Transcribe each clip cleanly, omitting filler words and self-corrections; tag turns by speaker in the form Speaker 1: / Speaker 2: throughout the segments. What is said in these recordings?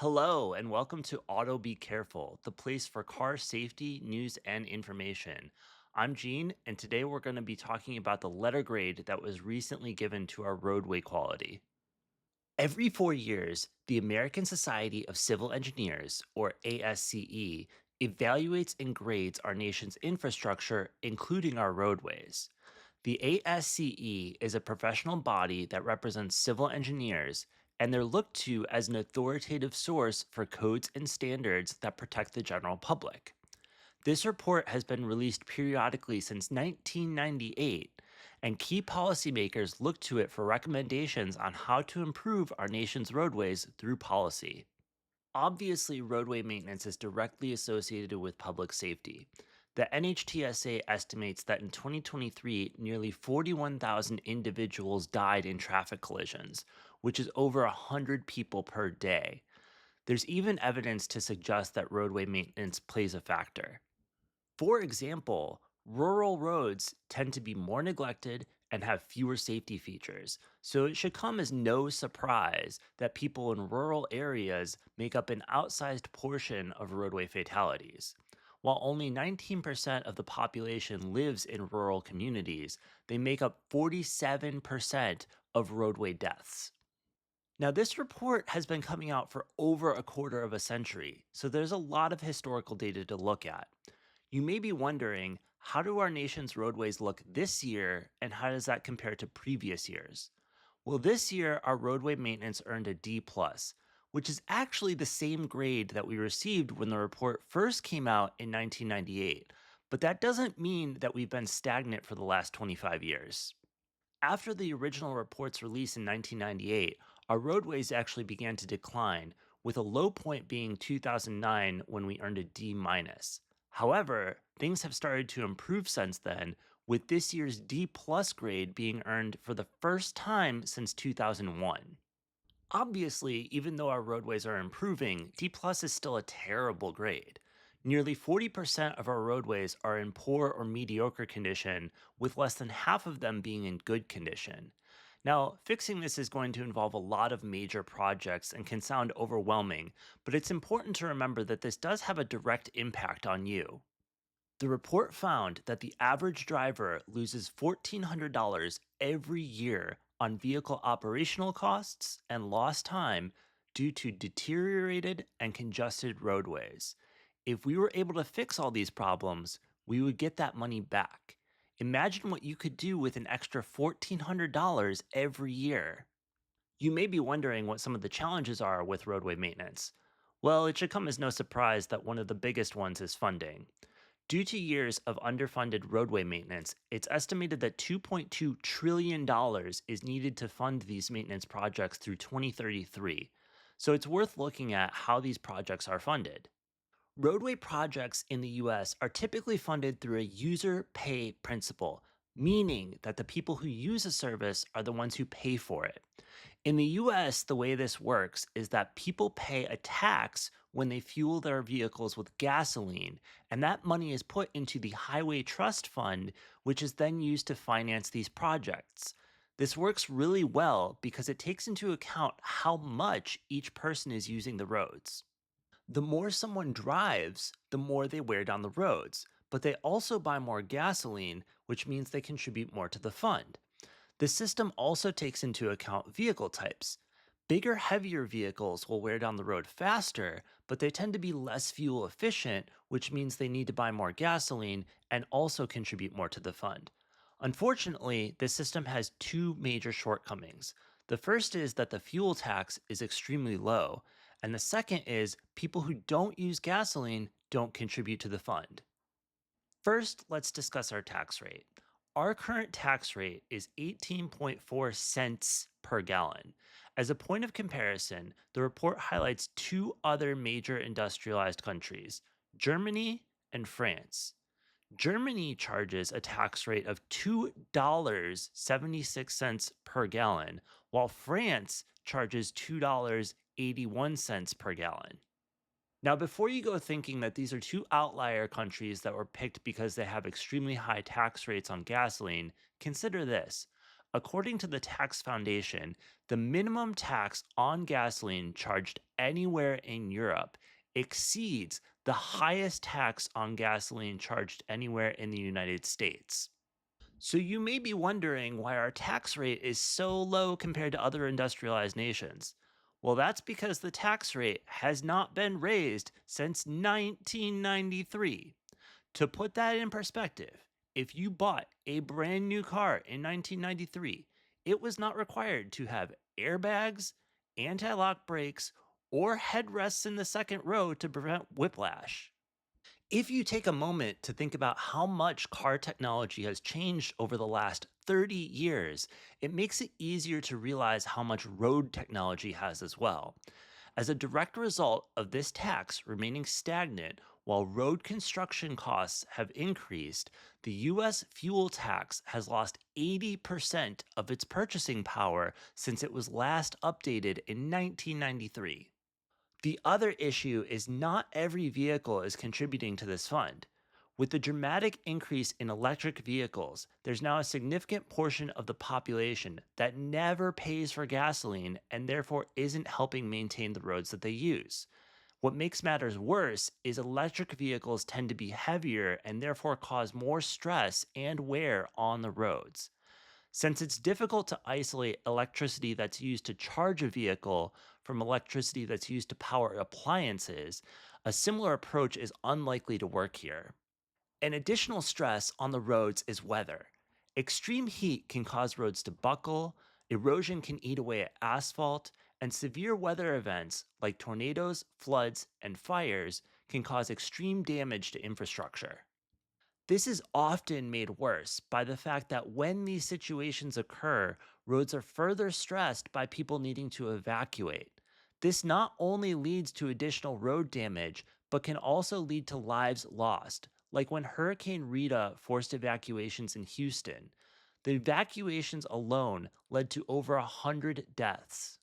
Speaker 1: Hello, and welcome to Auto Be Careful, the place for car safety, news, and information. I'm Gene, and today we're going to be talking about the letter grade that was recently given to our roadway quality. Every 4 years, the American Society of Civil Engineers, or ASCE, evaluates and grades our nation's infrastructure, including our roadways. The ASCE is a professional body that represents civil engineers, and they're looked to as an authoritative source for codes and standards that protect the general public. This report has been released periodically since 1998, and key policymakers look to it for recommendations on how to improve our nation's roadways through policy. Obviously, roadway maintenance is directly associated with public safety. The NHTSA estimates that in 2023, nearly 41,000 individuals died in traffic collisions, which is over 100 people per day. There's even evidence to suggest that roadway maintenance plays a factor. For example, rural roads tend to be more neglected and have fewer safety features, so it should come as no surprise that people in rural areas make up an outsized portion of roadway fatalities. While only 19% of the population lives in rural communities, they make up 47% of roadway deaths. Now, this report has been coming out for over a quarter of a century, so there's a lot of historical data to look at. You may be wondering, how do our nation's roadways look this year, and how does that compare to previous years? Well, this year, our roadway maintenance earned a D, plus, which is actually the same grade that we received when the report first came out in 1998. But that doesn't mean that we've been stagnant for the last 25 years. After the original report's release in 1998, our roadways actually began to decline, with a low point being 2009 when we earned a D minus. However, things have started to improve since then, with this year's D plus grade being earned for the first time since 2001. Obviously, even though our roadways are improving, D plus is still a terrible grade. Nearly 40% of our roadways are in poor or mediocre condition, with less than half of them being in good condition. Now, fixing this is going to involve a lot of major projects and can sound overwhelming, but it's important to remember that this does have a direct impact on you. The report found that the average driver loses $1,400 every year on vehicle operational costs and lost time due to deteriorated and congested roadways. If we were able to fix all these problems, we would get that money back. Imagine what you could do with an extra $1,400 every year. You may be wondering what some of the challenges are with roadway maintenance. Well, it should come as no surprise that one of the biggest ones is funding. Due to years of underfunded roadway maintenance, it's estimated that $2.2 trillion is needed to fund these maintenance projects through 2033. So it's worth looking at how these projects are funded. Roadway projects in the US are typically funded through a user pay principle, meaning that the people who use a service are the ones who pay for it. In the US, the way this works is that people pay a tax when they fuel their vehicles with gasoline, and that money is put into the Highway Trust Fund, which is then used to finance these projects. This works really well because it takes into account how much each person is using the roads. The more someone drives, the more they wear down the roads, but they also buy more gasoline, which means they contribute more to the fund. The system also takes into account vehicle types. Bigger, heavier vehicles will wear down the road faster, but they tend to be less fuel efficient, which means they need to buy more gasoline and also contribute more to the fund. Unfortunately, this system has two major shortcomings. The first is that the fuel tax is extremely low, and the second is people who don't use gasoline don't contribute to the fund. First, let's discuss our tax rate. Our current tax rate is 18.4 cents per gallon. As a point of comparison, the report highlights two other major industrialized countries, Germany and France. Germany charges a tax rate of $2.76 per gallon, while France charges $2.81 per gallon. Now, before you go thinking that these are two outlier countries that were picked because they have extremely high tax rates on gasoline, consider this. According to the Tax Foundation, the minimum tax on gasoline charged anywhere in Europe exceeds the highest tax on gasoline charged anywhere in the United States. So you may be wondering why our tax rate is so low compared to other industrialized nations. Well, that's because the tax rate has not been raised since 1993. To put that in perspective, if you bought a brand new car in 1993, it was not required to have airbags, anti lock brakes, or headrests in the second row to prevent whiplash. If you take a moment to think about how much car technology has changed over the last 30 years, it makes it easier to realize how much road technology has as well. As a direct result of this tax remaining stagnant while road construction costs have increased, the US fuel tax has lost 80% of its purchasing power since it was last updated in 1993. The other issue is not every vehicle is contributing to this fund. With the dramatic increase in electric vehicles, there's now a significant portion of the population that never pays for gasoline and therefore isn't helping maintain the roads that they use. What makes matters worse is electric vehicles tend to be heavier and therefore cause more stress and wear on the roads. Since it's difficult to isolate electricity that's used to charge a vehicle from electricity that's used to power appliances, a similar approach is unlikely to work here. An additional stress on the roads is weather. Extreme heat can cause roads to buckle, erosion can eat away at asphalt, and severe weather events like tornadoes, floods, and fires can cause extreme damage to infrastructure. This is often made worse by the fact that when these situations occur, roads are further stressed by people needing to evacuate. This not only leads to additional road damage, but can also lead to lives lost, like when Hurricane Rita forced evacuations in Houston. The evacuations alone led to over 100 deaths.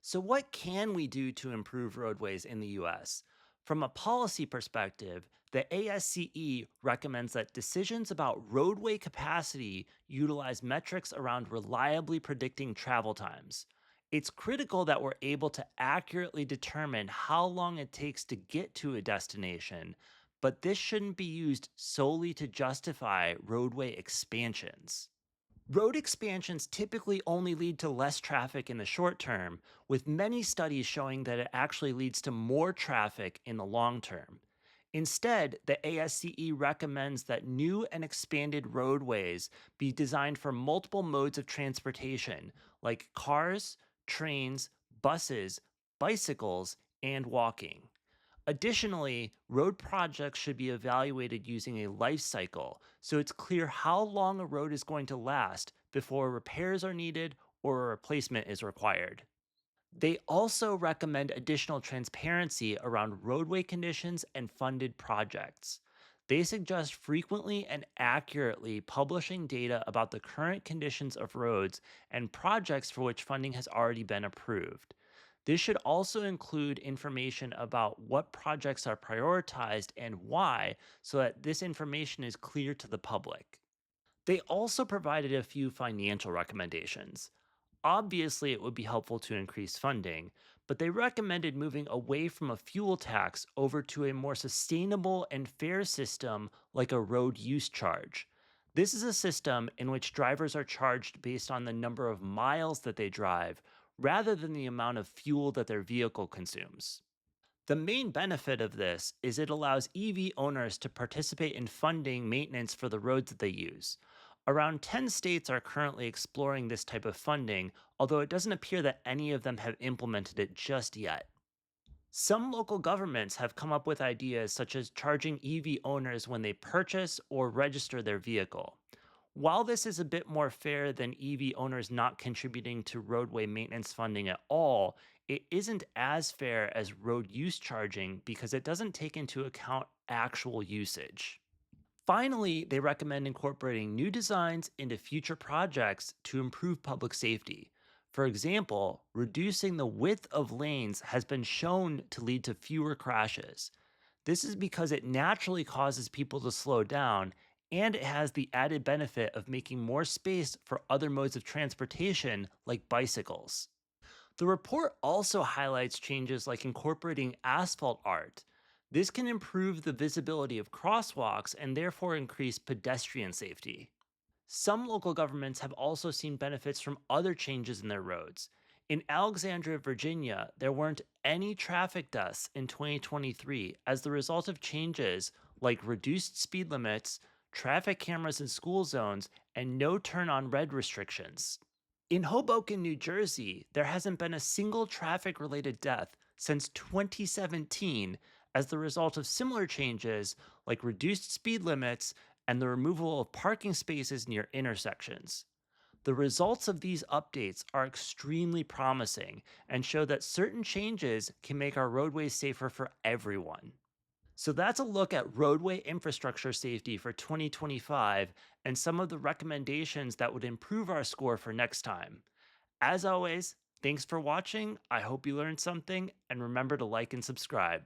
Speaker 1: So, what can we do to improve roadways in the US? From a policy perspective, the ASCE recommends that decisions about roadway capacity utilize metrics around reliably predicting travel times. It's critical that we're able to accurately determine how long it takes to get to a destination, but this shouldn't be used solely to justify roadway expansions. Road expansions typically only lead to less traffic in the short term, with many studies showing that it actually leads to more traffic in the long term. Instead, the ASCE recommends that new and expanded roadways be designed for multiple modes of transportation, like cars, trains, buses, bicycles, and walking. Additionally, road projects should be evaluated using a life cycle so it's clear how long a road is going to last before repairs are needed or a replacement is required. They also recommend additional transparency around roadway conditions and funded projects. They suggest frequently and accurately publishing data about the current conditions of roads and projects for which funding has already been approved. This should also include information about what projects are prioritized and why, so that this information is clear to the public. They also provided a few financial recommendations. Obviously, it would be helpful to increase funding, but they recommended moving away from a fuel tax over to a more sustainable and fair system like a road use charge. This is a system in which drivers are charged based on the number of miles that they drive rather than the amount of fuel that their vehicle consumes. The main benefit of this is it allows EV owners to participate in funding maintenance for the roads that they use. Around 10 states are currently exploring this type of funding, although it doesn't appear that any of them have implemented it just yet. Some local governments have come up with ideas such as charging EV owners when they purchase or register their vehicle. While this is a bit more fair than EV owners not contributing to roadway maintenance funding at all, it isn't as fair as road use charging because it doesn't take into account actual usage. Finally, they recommend incorporating new designs into future projects to improve public safety. For example, reducing the width of lanes has been shown to lead to fewer crashes. This is because it naturally causes people to slow down And it has the added benefit of making more space for other modes of transportation like bicycles. The report also highlights changes like incorporating asphalt art. This can improve the visibility of crosswalks and therefore increase pedestrian safety. Some local governments have also seen benefits from other changes in their roads. In Alexandria, Virginia, there weren't any traffic deaths in 2023 as the result of changes like reduced speed limits, traffic cameras in school zones, and no turn on red restrictions. In Hoboken, New Jersey, there hasn't been a single traffic related death since 2017 as the result of similar changes like reduced speed limits and the removal of parking spaces near intersections. The results of these updates are extremely promising and show that certain changes can make our roadways safer for everyone. So that's a look at roadway infrastructure safety for 2025 and some of the recommendations that would improve our score for next time. As always, thanks for watching. I hope you learned something and remember to like and subscribe.